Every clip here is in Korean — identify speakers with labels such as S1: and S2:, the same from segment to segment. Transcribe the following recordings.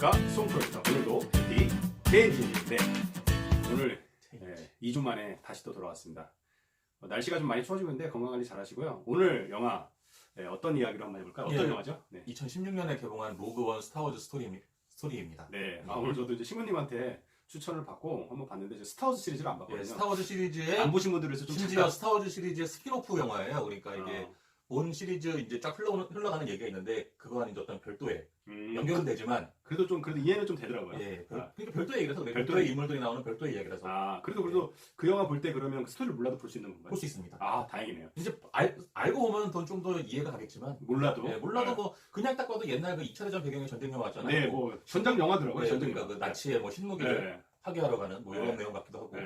S1: 안녕하십니까, 송프로입니다. 오늘도 디 개인진인데 오늘 2주 만에 다시 또 돌아왔습니다. 날씨가 좀 많이 추워지고 있는데 건강관리 잘 하시고요. 오늘 영화 어떤 이야기로 한번 해볼까요? 어떤 영화죠? 네.
S2: 2016년에 개봉한 로그원 스타워즈 스토리입니다.
S1: 네. 오늘 저도 이제 신부님한테 추천을 받고 한번 봤는데 이제 스타워즈 시리즈를 안 봤거든요.
S2: 스타워즈 시리즈의
S1: 안 보신 분들을 위해서 좀
S2: 심지어 스타워즈 시리즈의 스피노프 영화예요. 그러니까 이게 본 시리즈 이제 쫙 흘러가는 얘기가 있는데 그거와는 이제 어떤 별도의 연결은 되지만
S1: 그래도 이해는 좀 되더라고요.
S2: 그러니까 별도의 얘기라서
S1: 별도의
S2: 인물들이 나오는 별도의 이야기라서
S1: 그래도 그 영화 볼 때 그러면 그 스토리를 몰라도 볼 수 있는 건가요?
S2: 볼 수 있습니다.
S1: 다행이네요.
S2: 이제 알고 보면 좀 더 이해가 가겠지만
S1: 몰라도
S2: 뭐 그냥 딱 봐도 옛날 그 2차 대전 배경의 전쟁 영화 같잖아요.
S1: 네, 뭐 전장 영화더라고요. 전쟁
S2: 그러니까 그 나치의 뭐 신무기를 파괴하러 가는 뭐 이런 내용 같기도 하고.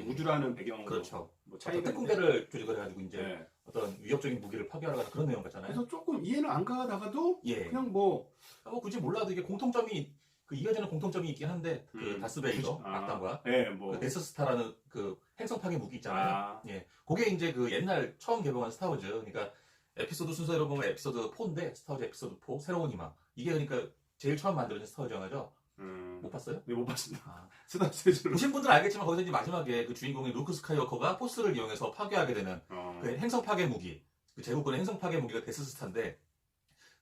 S1: 우주라는 배경으로
S2: 그렇죠.
S1: 뭐 차이가
S2: 특공대를 조직을 해가지고 이제 어떤 위협적인 무기를 파괴하러 가는 그런 내용 같잖아요.
S1: 그래서 조금 이해는 안 가다가도 그냥 뭐
S2: 굳이 몰라도 이게 공통점이 이어지는 공통점이 있긴 한데 그 다스베이더 악당과 그 데스스타라는 그 행성 파괴 무기 있잖아요. 그게 이제 그 옛날 처음 개봉한 스타워즈, 그러니까 에피소드 순서로 보면 에피소드 4인데 스타워즈 에피소드 4 새로운 희망, 이게 그러니까 제일 처음 만들어진 스타워즈 영화죠.
S1: 못
S2: 봤어요?
S1: 네, 못 봤습니다. 스타워즈
S2: 보신 분들은 알겠지만 거기서 이제 마지막에 그 주인공인 루크 스카이워커가 포스를 이용해서 파괴하게 되는 그 행성 파괴 무기, 그 제국군의 행성 파괴 무기가 데스스타인데,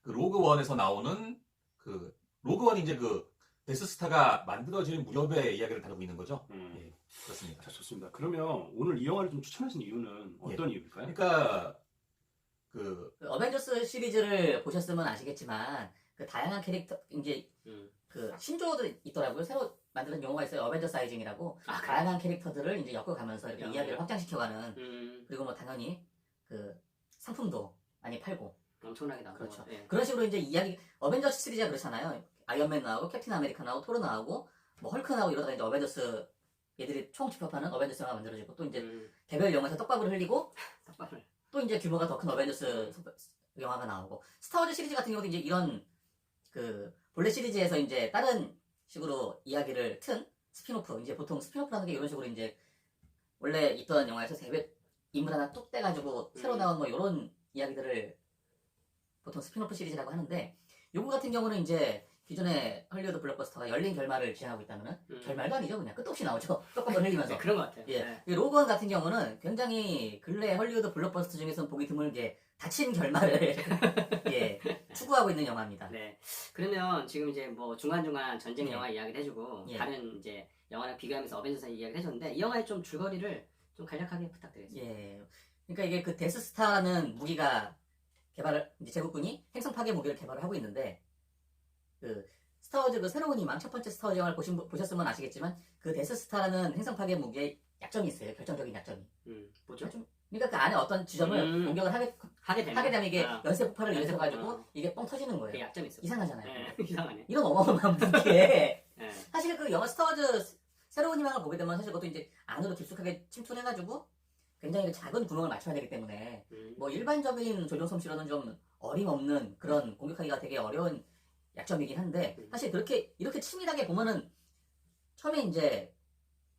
S2: 그 로그원에서 나오는 그 로그원이 이제 그 데스스타가 만들어질 무렵의 이야기를 다루고 있는 거죠. 그렇습니다.
S1: 자, 좋습니다. 그러면 오늘 이 영화를 좀 추천하신 이유는 어떤 이유일까요?
S2: 그러니까
S3: 그 어벤져스 시리즈를 보셨으면 아시겠지만 그 다양한 캐릭터 이제 그 신조어도 있더라고요. 새로 만드는 용어가 있어요. 어벤져스 사이징이라고. 다양한 캐릭터들을 이제 엮어가면서 이렇게 이야기를 확장시켜가는. 그리고 뭐 당연히 그 상품도 많이 팔고.
S4: 엄청나게 나오고.
S3: 그렇죠. 그런 식으로 이제 이야기 어벤져스 시리즈가 그렇잖아요. 아이언맨 나오고 캡틴 아메리카 나오고 토르 나오고 뭐 헐크 나오고 이러다가 이제 어벤져스 얘들이 총 집합하는 어벤져스 영화가 만들어지고, 또 이제 개별 영화에서 떡밥을 흘리고 또 이제 규모가 더 큰 어벤져스 영화가 나오고, 스타워즈 시리즈 같은 경우도 이제 이런 그 본래 시리즈에서 이제 다른 식으로 이야기를 튼 스피노프, 이제 보통 스피노프라는 게 이런 식으로 이제 원래 있던 영화에서 인물 하나 뚝 떼가지고 새로 나온 뭐 이런 이야기들을 보통 스피노프 시리즈라고 하는데, 요거 같은 경우는 이제 기존의 헐리우드 블록버스터가 열린 결말을 지향하고 있다면은 결말도 아니죠. 그냥 끝도 없이 나오죠. 떡밥을 흘리면서.
S4: 네, 그런 것 같아요.
S3: 이 로그원 같은 경우는 굉장히 근래 헐리우드 블록버스터 중에서는 보기 드물게 닫힌 결말을 추구하고 있는 영화입니다.
S4: 네. 그러면 지금 이제 뭐 중간중간 전쟁 영화 이야기를 해주고 다른 이제 영화랑 비교하면서 어벤져스 이야기를 해줬는데, 이 영화의 좀 줄거리를 좀 간략하게 부탁드리겠습니다.
S3: 그러니까 이게 그 데스스타라는 무기가 이제 제국군이 행성 파괴 무기를 개발을 하고 있는데, 그 스타워즈 그 새로운 희망 첫 번째 스타워즈 영화를 보셨으면 아시겠지만 그 데스스타라는 행성 파괴 무기에 약점이 있어요. 결정적인 약점이.
S4: 뭐죠?
S3: 그러니까 그 안에 어떤 지점을 공격을 하게 되면 이게 연쇄 폭발을 일으켜 가지고 이게 뻥 터지는 거예요.
S4: 그 약점이 있어.
S3: 이상하잖아요.
S4: 이상하네.
S3: 이런 어마어마한 무기에 사실 그 영화 스타워즈 새로운 희망을 보게 되면 사실 그것도 이제 안으로 깊숙하게 침투를 해가지고 굉장히 그 작은 구멍을 맞춰야 되기 때문에 뭐 일반적인 조종 솜씨로는 좀 어림없는 그런 공격하기가 되게 어려운 약점이긴 한데, 사실 이렇게 치밀하게 보면은 처음에 이제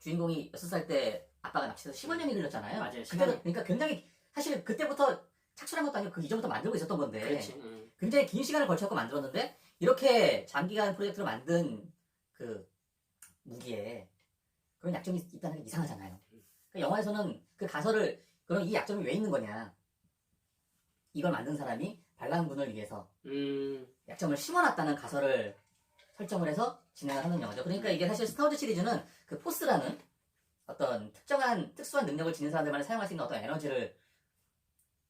S3: 주인공이 6살 때 아빠가 납치해서 15년이 흘렀잖아요.
S4: 맞아요.
S3: 그러니까 굉장히 사실 그때부터 착출한 것도 아니고 그 이전부터 만들고 있었던 건데,
S4: 그렇지.
S3: 굉장히 긴 시간을 걸쳐서 만들었는데 이렇게 장기간 프로젝트로 만든 그 무기에 그런 약점이 있다는 게 이상하잖아요. 그러니까 영화에서는 그 가설을, 그럼 이 약점이 왜 있는 거냐, 이걸 만든 사람이 반란군을 위해서 약점을 심어놨다는 가설을 설정을 해서 진행을 하는 영화죠. 그러니까 이게 사실 스타워즈 시리즈는 그 포스라는 어떤 특수한 능력을 지닌 사람들만 사용할 수 있는 어떤 에너지를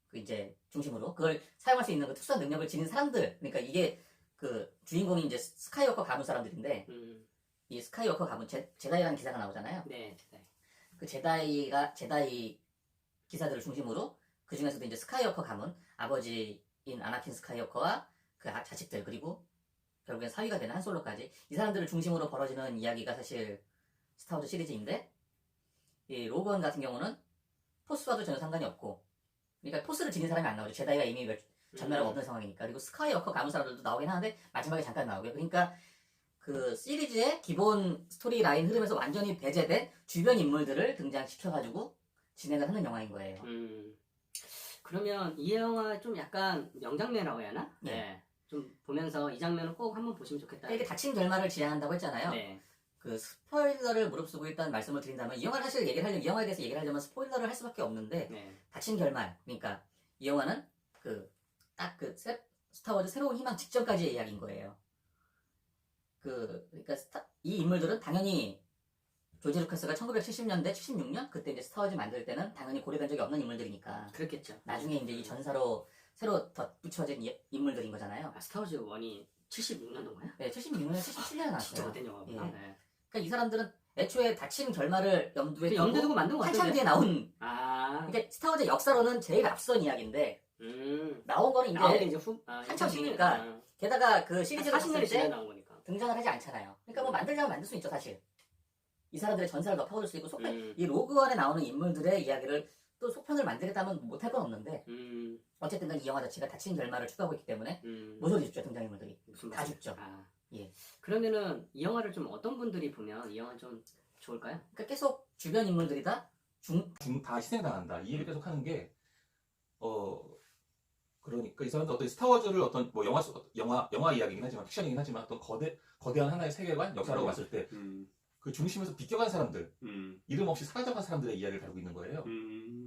S3: 그 이제 중심으로 그걸 사용할 수 있는 그 특수한 능력을 지닌 사람들, 그러니까 이게 그 주인공이 이제 스카이워커 가문 사람들인데, 이 스카이워커 가문 제다이라는 기사가 나오잖아요.
S4: 네.
S3: 그 제다이 기사들을 중심으로 그 중에서도 이제 스카이워커 가문, 아버지인 아나킨 스카이워커와 그 자식들, 그리고 결국엔 사위가 되는 한 솔로까지, 이 사람들을 중심으로 벌어지는 이야기가 사실 스타워즈 시리즈인데, 이 로그원 같은 경우는 포스와도 전혀 상관이 없고, 그러니까 포스를 지닌 사람이 안 나오죠. 제다이가 이미 전멸하고 없는 상황이니까. 그리고 스카이워커 가문 사람들도 나오긴 하는데 마지막에 잠깐 나오고요. 그러니까 그 시리즈의 기본 스토리 라인 흐름에서 완전히 배제된 주변 인물들을 등장시켜가지고 진행을 하는 영화인 거예요.
S4: 그러면 이 영화 좀 약간 명장면이라고 해야 하나?
S3: 네.
S4: 좀 보면서 이 장면을 꼭 한번 보시면 좋겠다.
S3: 이게 다친 결말을 지향한다고 했잖아요.
S4: 네.
S3: 그 스포일러를 무릅쓰고 일단 말씀을 드린다면 이 영화를 사실 이 영화에 대해서 얘기를 하려면 스포일러를 할 수밖에 없는데
S4: 네.
S3: 다친 결말 그러니까 이 영화는 딱 스타워즈 새로운 희망 직전까지의 이야기인 거예요. 그러니까 이 인물들은 당연히 조지 루카스가 1970년대 76년 그때 이제 스타워즈 만들 때는 당연히 고려된 적이 없는 인물들이니까
S4: 그렇겠죠.
S3: 나중에 이제 이 전사로 새로 덧붙여진 인물들인 거잖아요.
S4: 스타워즈 1이 76년도인가요?
S3: 네, 76년에 77년에 나왔어요.
S4: 진짜 오래된 영화구나.
S3: 예.
S4: 네.
S3: 그러니까 이 사람들은 애초에 다친 결말을 염두에
S4: 염두에 두고 만든 거
S3: 한참
S4: 같은데?
S3: 뒤에 나온
S4: 아.
S3: 이게 스타워즈 역사로는 제일 앞선 이야기인데 나온 거는
S4: 나오게
S3: 이제
S4: 이제
S3: 한참 뒤니까 게다가 그 시리즈를
S4: 40년이
S3: 봤을
S4: 지나
S3: 때
S4: 나온 거니까.
S3: 등장을 하지 않잖아요. 그러니까 뭐 만들자면 만들 수 있죠 사실. 이 사람들의 전사를 더 퍼줄 수 있고 이 로그원에 나오는 인물들의 이야기를 또 속편을 만들겠다면 못할 건 없는데 어쨌든 간 이 영화 자체가 다친 결말을 추구하고 있기 때문에 모조리 죽죠 등장인물들이.
S4: 무슨
S3: 다 죽죠.
S4: 예. 그러면은 이 영화를 좀 어떤 분들이 보면 이 영화 좀 좋을까요?
S3: 그러니까 계속 주변 인물들이 다
S2: 다 희생당한다. 이 얘기를 계속 하는 게 그러니까 이 사람들 어떤 스타워즈를 어떤 뭐 영화 이야기이긴 하지만 픽션이긴 하지만 어떤 거대한 하나의 세계관 역사라고 봤을 때 그 중심에서 비껴간 사람들 이름 없이 사라져간 사람들의 이야기를 다루고 있는 거예요.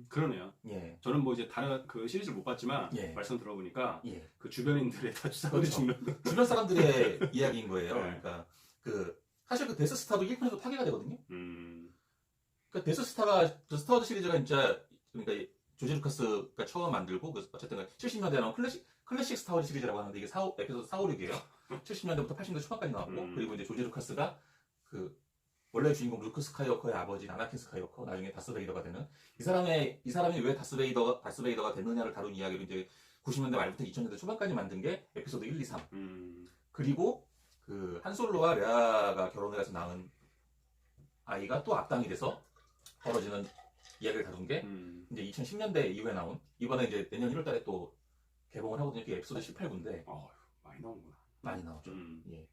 S1: 그러니까
S2: 예.
S1: 저는 뭐 이제 다른 그 시리즈를 못 봤지만
S2: 예.
S1: 말씀 들어보니까
S2: 예.
S1: 그 주변인들의 다 주사들이
S2: 그렇죠.
S1: 죽는
S2: 주변 사람들의 이야기인 거예요.
S1: 네.
S2: 그러니까 사실 그 데스스타도 1편에서 파괴가 되거든요. 그러니까 데스스타가 그 스타워즈 시리즈가 진짜 그러니까 조지 루카스가 처음 만들고 어쨌든 70년대에 나온 클래식 스타워즈 시리즈라고 하는데 이게 에피소드 4, 5, 6이에요. 70년대부터 80년대 초반까지 나왔고 그리고 이제 조지 루카스가 그 원래 주인공 루크 스카이워커의 아버지 아나킨 스카이워커 나중에 다스베이더가 되는 이 사람이 왜 다스베이더가 됐느냐를 다룬 이야기를 이제 90년대 말부터 2000년대 초반까지 만든 게 에피소드 1, 2, 3. 그리고 그 한솔로와 레아가 결혼을 해서 낳은 아이가 또 악당이 돼서 벌어지는 이야기를 다룬 게 이제 2010년대 이후에 나온 이번에 이제 내년 1월달에 또 개봉을 하거든요. 그게 에피소드 18부인데
S1: 많이 나오는구나.
S2: 많이 나오죠. 예.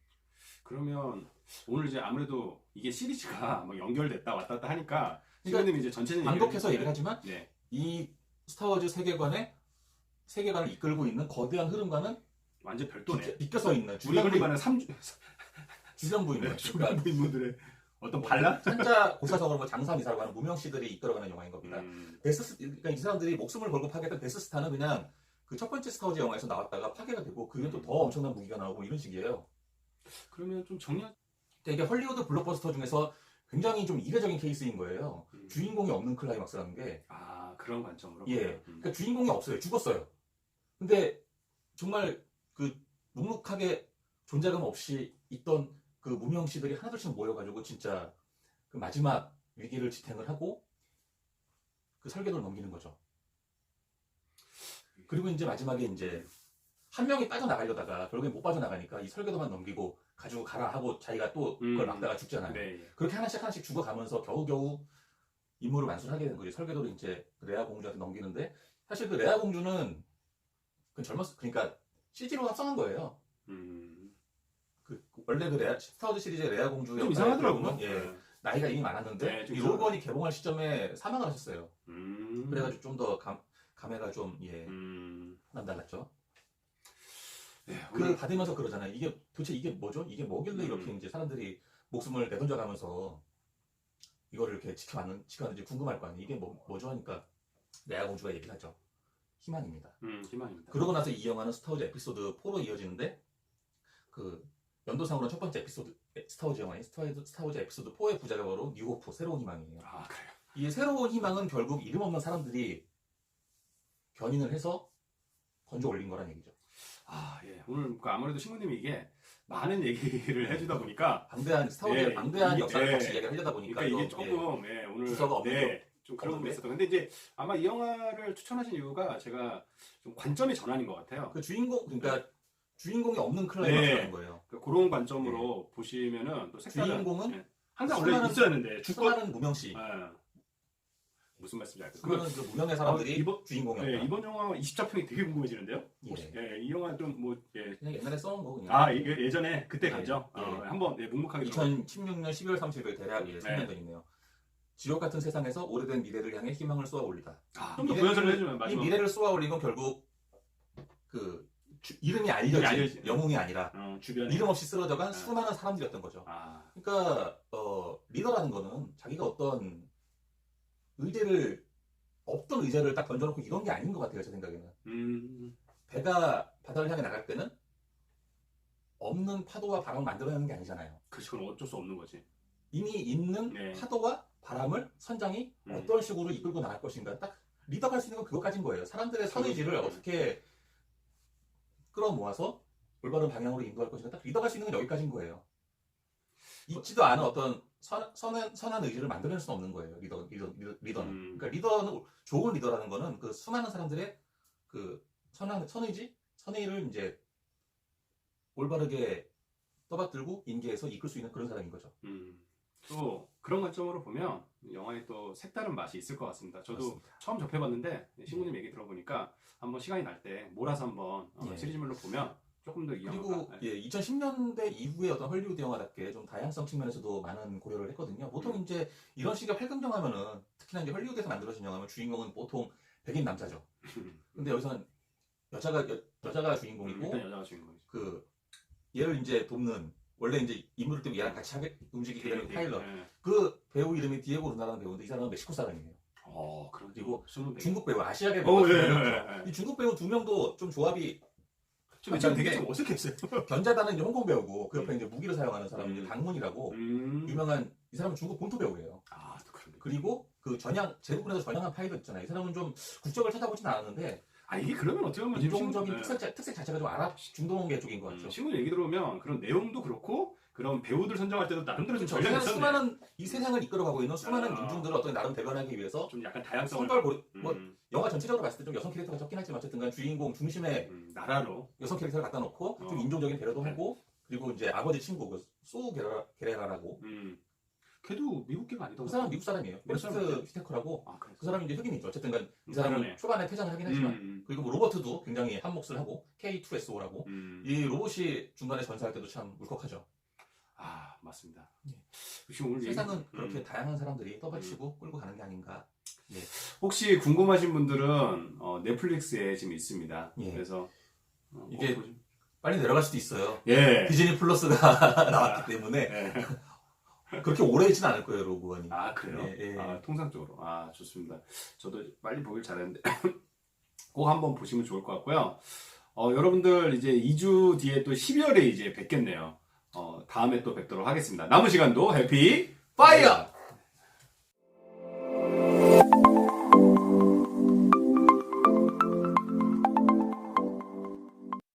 S1: 그러면 오늘 이제 아무래도 이게 시리즈가 막 연결됐다 왔다 갔다 하니까 시간님이 이제 전체적인
S2: 반복해서 얘기를 하지만
S1: 네.
S2: 이 스타워즈 세계관을 이끌고 있는 거대한 흐름과는
S1: 완전 별도네.
S2: 비껴서 있는
S1: 주변부인은
S2: 주변부인들.
S1: 어떤 반란?
S2: 한자 고사성으로 뭐 장사미사라고 하는 무명씨들이 이끌어가는 영화인 겁니다. 그러니까 이 사람들이 목숨을 걸고 파괴했던 데스스타는 그냥 그 첫 번째 스타워즈 영화에서 나왔다가 파괴가 되고 그 뒤에 또 더 엄청난 무기가 나오고 이런 식이에요.
S1: 그러면 좀 그러니까
S2: 이게 헐리우드 블록버스터 중에서 굉장히 좀 이례적인 케이스인 거예요. 주인공이 없는 클라이막스라는 게.
S1: 그런 관점으로.
S2: 예. 그러니까 주인공이 없어요. 죽었어요. 근데 정말 그 묵묵하게 존재감 없이 있던 그 무명씨들이 하나둘씩 모여가지고 진짜 그 마지막 위기를 지탱을 하고 그 설계도를 넘기는 거죠. 그리고 이제 마지막에 이제 한 명이 빠져나가려다가 결국엔 못 빠져나가니까 이 설계도만 넘기고 가지고 가라 하고 자기가 또 그걸 막다가 죽잖아요.
S1: 네.
S2: 그렇게 하나씩 죽어가면서 겨우겨우 임무를 완수하게 되는 거죠. 설계도를 이제 레아 공주한테 넘기는데 사실 그 레아 공주는 그러니까 CG로 합성한 거예요. 원래 그 스타워즈 시리즈의 레아 공주
S1: 좀 이상하더라고요.
S2: 예, 나이가 이미 많았는데 이 로건이 개봉할 시점에 사망을 하셨어요. 그래가지고 좀 더 감회가 좀 남달랐죠. 그 받으면서 그러잖아요. 이게 도대체 이게 뭐죠? 이게 뭐길래 이렇게 이제 사람들이 목숨을 내던져가면서 이거를 이렇게 지켜왔는지 궁금할 거 아니에요. 이게 뭐죠 하니까 레아 공주가 얘기를 하죠. 희망입니다.
S1: 희망입니다.
S2: 그러고 나서 이 영화는 스타워즈 에피소드 4로 이어지는데 그 연도상으로는 첫 번째 에피소드 스타워즈 영화인 스타워즈 에피소드 4의 부제가 바로 뉴호프 새로운 희망이에요.
S1: 그래요.
S2: 이 새로운 희망은 결국 이름 없는 사람들이 견인을 해서 건져 올린 거란 얘기죠.
S1: 예. 오늘 아무래도 신부님이 이게 많은 얘기를 해주다 보니까
S2: 방대한 스타워즈의 방대한 역사를 같이 얘기를 하려다 보니까
S1: 그러니까 이게 조금 오늘
S2: 주서가 없는
S1: 좀 그런 부분이 있었던 근데 이제 아마 이 영화를 추천하신 이유가 제가 좀 관점의 전환인 것 같아요.
S2: 그 그러니까 주인공이 없는 클라이막스라는 거예요.
S1: 그런 관점으로 보시면은 또 색다른
S2: 주인공은
S1: 항상 원래 있어야 하는데
S2: 수많은 무명씨.
S1: 무슨 말씀인지 알겠어요.
S2: 그거는 그 무명의 사람들이 주인공이었다.
S1: 이번 영화 24평이 되게 궁금해지는데요. 이 영화 좀
S2: 그냥 옛날에 써온 거 그냥.
S1: 이게 예전에 그때 가죠. 한번 묵묵하게
S2: 2016년 12월 30일 대략 3년 전이네요. 지옥 같은 세상에서 오래된 미래를 향해 희망을 쏘아 올리다.
S1: 좀 더 부연설을 해주면
S2: 이 미래를 쏘아 올린 건 결국 그 이름이 알려진
S1: 알려진.
S2: 영웅이 아니라
S1: 주변에
S2: 이름 없이 쓰러져간 수많은 사람들이었던 거죠. 그러니까 리더라는 거는 자기가 어떤 없던 의제를 딱 던져놓고 이런 게 아닌 것 같아요, 제 생각에는. 배가 바다를 향해 나갈 때는 없는 파도와 바람을 만들어내는 게 아니잖아요.
S1: 그렇지, 그건 어쩔 수 없는 거지.
S2: 이미 있는
S1: 네.
S2: 파도와 바람을 선장이 어떤 식으로 이끌고 나갈 것인가, 딱 리더가 할 수 있는 건 그것까지인 거예요. 사람들의 선의지를 어떻게 끌어모아서 올바른 방향으로 인도할 것인가, 딱 리더가 할 수 있는 건 여기까지인 거예요. 있지도 않은 어떤 선한 의지를 만들어낼 수는 없는 거예요. 리더는. 그러니까 리더는, 좋은 리더라는 거는 그 수많은 사람들의 그 선의를 이제 올바르게 떠받들고 인계해서 이끌 수 있는 그런 사람인 거죠.
S1: 또 그런 관점으로 보면 영화에 또 색다른 맛이 있을 것 같습니다. 저도
S2: 맞습니다.
S1: 처음 접해봤는데 신부님 얘기 들어보니까 한번 시간이 날 때 몰아서 한번 시리즈물로 보면 조금 더 이 영화가.
S2: 그리고 2010년대 이후에 어떤 헐리우드 영화답게 좀 다양성 측면에서도 많은 고려를 했거든요. 보통 이제 이런 식의 활극 영화면은, 특히나 이제 헐리우드에서 만들어진 영화면 주인공은 보통 백인 남자죠. 근데 여기서는 여자가 주인공이고,
S1: 일단 여자가 주인공이죠.
S2: 그 얘를 이제 돕는, 원래 이제 인물을 때문에 얘랑 같이 움직이게 되는 타일러. 그 배우 이름이 디에고 루나라는 배우인데 이 사람은 멕시코 사람이에요. 그리고 중국 배우, 아시아 배우. 이 중국 배우 두 명도 좀 조합이
S1: 좀 되게 좀 어색했어요.
S2: 견자다는 이제 홍콩 배우고, 그 옆에 이제 무기를 사용하는 사람이 이제 당문이라고 유명한, 이 사람은 중국 본토 배우예요. 그리고 그 제국군에서 전향한 파일럿 있잖아요. 이 사람은 좀 국적을 찾아보진 않았는데,
S1: 이게 그러면 어떻게 보면
S2: 인종적인 특색 자체가 좀 아랍 중동계 쪽인 것 같죠.
S1: 신문 얘기 들어오면 그런 내용도 그렇고 그런 배우들 선정할 때도 나름대로 좀
S2: 그렇죠.
S1: 전략이 있었네.
S2: 수많은 이 세상을 이끌어가고 있는 수많은 인종들을 어떤 나름 대변하기 위해서
S1: 좀 약간 다양성을
S2: 뭐 영화 전체적으로 봤을 때 좀 여성 캐릭터가 적긴 하지만 어쨌든 간 주인공 중심에
S1: 나라로
S2: 여성 캐릭터를 갖다 놓고 좀 인종적인 배려도 하고, 그리고 이제 아버지 친구 그 소 게레라라고
S1: 걔도 미국계가 아니더라고.
S2: 그 사람 미국 사람이에요. 웨스트 휘테커라고. 그 사람이 이제 흑인이죠. 어쨌든 간 이 사람은
S1: 그러네.
S2: 초반에 퇴장을 하긴 하지만 그리고 뭐 로버트도 굉장히 한 몫을 하고, K2SO라고 이 로봇이 중간에 전사할 때도 참 울컥하죠.
S1: 맞습니다.
S2: 오늘 세상은 그렇게 다양한 사람들이 떠받치고 끌고 가는 게 아닌가.
S1: 혹시 궁금하신 분들은 넷플릭스에 지금 있습니다. 그래서
S2: 이게 빨리 내려갈 수도 있어요. 디즈니 플러스가 나왔기 때문에 그렇게 오래 있지는 않을 거예요, 로그원이.
S1: 그래요? 통상적으로. 좋습니다. 저도 빨리 보길 잘했는데 꼭 한번 보시면 좋을 것 같고요. 여러분들 이제 2주 뒤에 또 12월에 이제 뵙겠네요. 다음에 또 뵙도록 하겠습니다. 남은 시간도 해피 파이어!